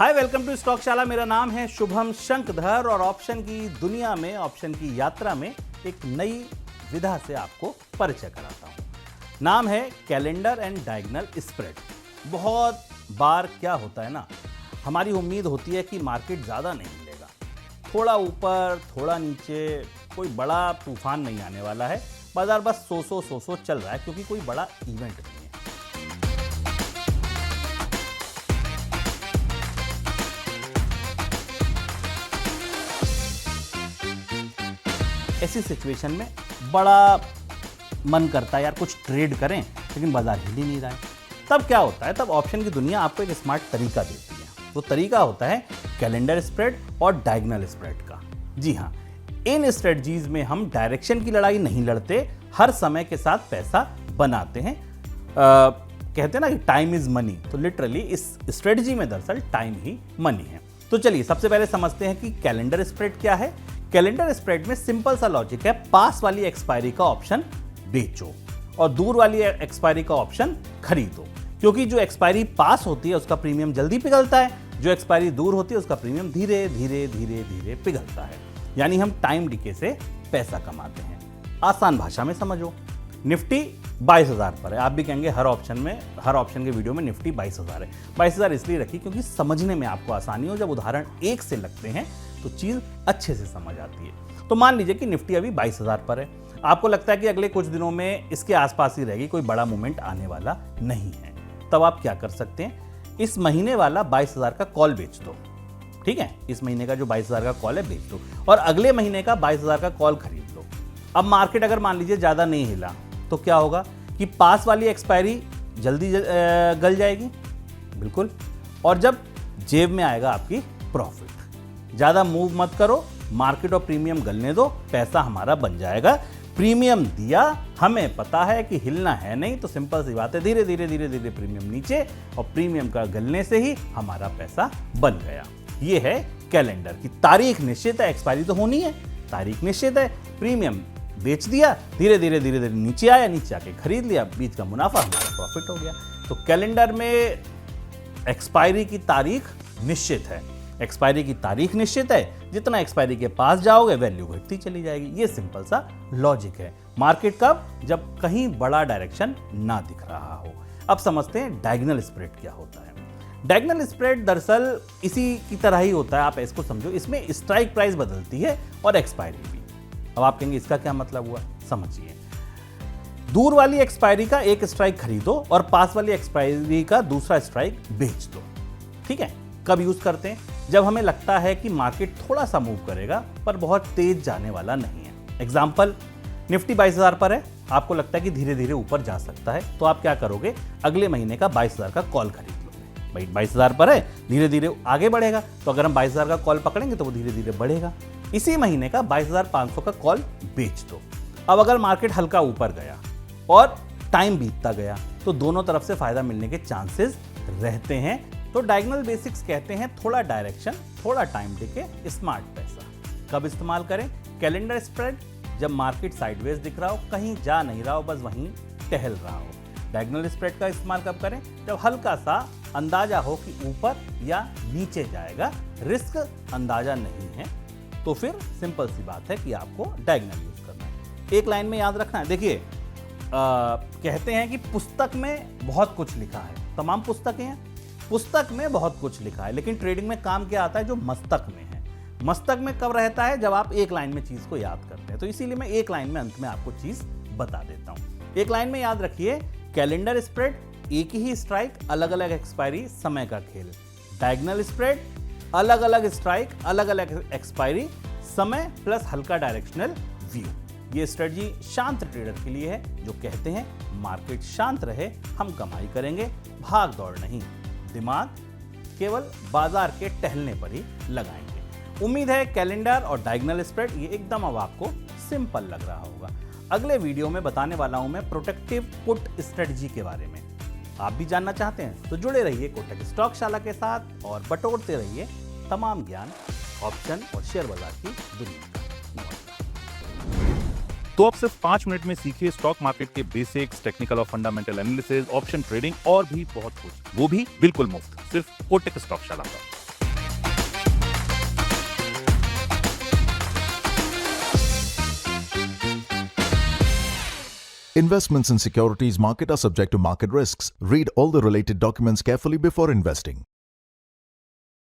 Hi, welcome to स्टॉकशाला। मेरा नाम है शुभम शंकधर और ऑप्शन की दुनिया में, ऑप्शन की यात्रा में एक नई विधा से आपको परिचय कराता हूं। नाम है कैलेंडर एंड डायगोनल स्प्रेड। बहुत बार क्या होता है ना, हमारी उम्मीद होती है कि मार्केट ज़्यादा नहीं मिलेगा, थोड़ा ऊपर थोड़ा नीचे, कोई बड़ा तूफान नहीं आने वाला है, बाजार बस सो चल रहा है क्योंकि कोई बड़ा इवेंट नहीं है। ऐसी सिचुएशन में बड़ा मन करता है यार कुछ ट्रेड करें, लेकिन बाजार हिल ही नहीं रहा है। तब क्या होता है, तब ऑप्शन की दुनिया आपको एक स्मार्ट तरीका देती है। वो तरीका होता है कैलेंडर स्प्रेड और डायगोनल स्प्रेड का। जी हाँ, इन स्ट्रेटजीज में हम डायरेक्शन की लड़ाई नहीं लड़ते, हर समय के साथ पैसा बनाते हैं। कहते हैं ना कि टाइम इज मनी, तो लिटरली इस स्ट्रेटजी में दरअसल टाइम ही मनी है। तो चलिए सबसे पहले समझते हैं कि कैलेंडर स्प्रेड क्या है। कैलेंडर स्प्रेड में सिंपल सा लॉजिक है, पास वाली एक्सपायरी का ऑप्शन बेचो और दूर वाली एक्सपायरी का ऑप्शन खरीदो, क्योंकि जो एक्सपायरी पास होती है उसका प्रीमियम जल्दी पिघलता है, जो एक्सपायरी दूर होती है उसका प्रीमियम धीरे धीरे धीरे धीरे पिघलता है। यानी हम टाइम डिके से पैसा कमाते हैं। आसान भाषा में समझो, निफ्टी 22,000 पर है। आप भी कहेंगे हर ऑप्शन के वीडियो में निफ्टी 22,000 है। 22,000 इसलिए रखी क्योंकि समझने में आपको आसानी हो। जब उदाहरण एक से लगते हैं तो चीज अच्छे से समझ आती है। तो मान लीजिए कि निफ्टी अभी 22,000 पर है, आपको लगता है कि अगले कुछ दिनों में इसके आसपास ही रहेगी, कोई बड़ा मूवमेंट आने वाला नहीं है। तब आप क्या कर सकते हैं, इस महीने वाला 22,000 का कॉल बेच दो। ठीक है, इस महीने का जो 22,000 का कॉल है बेच दो और अगले महीने का 22,000 का कॉल खरीद लो। अब मार्केट अगर मान लीजिए ज्यादा नहीं हिला तो क्या होगा कि पास वाली एक्सपायरी जल्दी गल जाएगी, बिल्कुल, और जब जेब में आएगा आपकी प्रॉफिट। ज्यादा मूव मत करो, मार्केट और प्रीमियम गलने दो, पैसा हमारा बन जाएगा। प्रीमियम दिया, हमें पता है कि हिलना है नहीं, तो सिंपल सी बात है, धीरे धीरे धीरे धीरे प्रीमियम नीचे और प्रीमियम का गलने से ही हमारा पैसा बन गया। ये है कैलेंडर की तारीख निश्चित है, एक्सपायरी तो होनी है, तारीख निश्चित है, प्रीमियम बेच दिया, धीरे धीरे धीरे धीरे नीचे आया, नीचे आके खरीद लिया, बीच का मुनाफा हमारा प्रॉफिट हो गया। तो कैलेंडर में एक्सपायरी की तारीख निश्चित है, एक्सपायरी की तारीख निश्चित है, जितना एक्सपायरी के पास जाओगे वैल्यू घटती चली जाएगी। ये सिंपल सा लॉजिक है। मार्केट कब, जब कहीं बड़ा डायरेक्शन ना दिख रहा हो। अब समझते हैं डायगोनल स्प्रेड क्या होता है। डायगोनल स्प्रेड दरअसल इसी की तरह ही होता है, आप इसको समझो, इसमें स्ट्राइक प्राइस बदलती है और एक्सपायरी भी। अब आप कहेंगे इसका क्या मतलब हुआ, समझिए। दूर वाली एक्सपायरी का एक स्ट्राइक खरीदो और पास वाली एक्सपायरी का दूसरा स्ट्राइक बेच दो। ठीक है, कब यूज करते हैं, जब हमें लगता है कि मार्केट थोड़ा सा मूव करेगा पर बहुत तेज जाने वाला नहीं है। एग्जांपल, निफ्टी 22,000 पर है, आपको लगता है कि धीरे धीरे ऊपर जा सकता है, तो आप क्या करोगे, अगले महीने का 22,000 का कॉल खरीद लोगे। भाई 22,000 पर है, धीरे धीरे आगे बढ़ेगा, तो अगर हम 22,000 का कॉल पकड़ेंगे तो वो धीरे धीरे बढ़ेगा। इसी महीने का 22,500 का कॉल बेच दो। अब अगर मार्केट हल्का ऊपर गया और टाइम बीतता गया तो दोनों तरफ से फायदा मिलने के चांसेस रहते हैं। तो डायगोनल बेसिक्स कहते हैं थोड़ा डायरेक्शन, थोड़ा टाइम डिके, स्मार्ट पैसा। कब इस्तेमाल करें, कैलेंडर स्प्रेड, जब मार्केट साइडवेज दिख रहा हो, कहीं जा नहीं रहा हो, बस वहीं टहल रहा हो। डायगोनल स्प्रेड का इस्तेमाल कब करें, जब हल्का सा अंदाजा हो कि ऊपर या नीचे जाएगा, रिस्क अंदाजा नहीं है, तो फिर सिंपल सी बात है कि आपको डायगोनल यूज करना है। एक लाइन में याद रखना है, देखिए कहते हैं कि पुस्तक में बहुत कुछ लिखा है, तमाम पुस्तकें हैं, पुस्तक में बहुत कुछ लिखा है, लेकिन ट्रेडिंग में काम क्या आता है, जो मस्तक में है। मस्तक में कब रहता है, जब आप एक लाइन में चीज को याद करते हैं। तो इसीलिए मैं एक लाइन में अंत में आपको चीज बता देता हूं। एक लाइन में याद रखिए, कैलेंडर स्प्रेड, एक ही स्ट्राइक, अलग अलग एक्सपायरी, समय का खेल। डायगोनल स्प्रेड, अलग अलग स्ट्राइक, अलग अलग एक्सपायरी, समय प्लस हल्का डायरेक्शनल व्यू। ये स्ट्रेटजी शांत ट्रेडर के लिए है, जो कहते हैं मार्केट शांत रहे, हम कमाई करेंगे, भाग दौड़ नहीं, दिमाग केवल बाजार के टहलने पर ही लगाएंगे। उम्मीद है कैलेंडर और डायगोनल स्प्रेड ये एकदम अब आपको सिंपल लग रहा होगा। अगले वीडियो में बताने वाला हूं मैं प्रोटेक्टिव पुट स्ट्रेटजी के बारे में। आप भी जानना चाहते हैं तो जुड़े रहिए कोटक स्टॉकशाला के साथ और बटोरते रहिए तमाम ज्ञान ऑप्शन और शेयर बाजार की दुनिया का। तो अब सिर्फ 5 मिनट में सीखिए स्टॉक मार्केट के बेसिक्स, टेक्निकल और फंडामेंटल एनालिसिस, ऑप्शन ट्रेडिंग और भी बहुत कुछ, वो भी बिल्कुल मुफ्त, सिर्फ कोटक स्टॉकशाला पर। Investments in securities market are subject to market risks. Read all the related documents carefully before investing.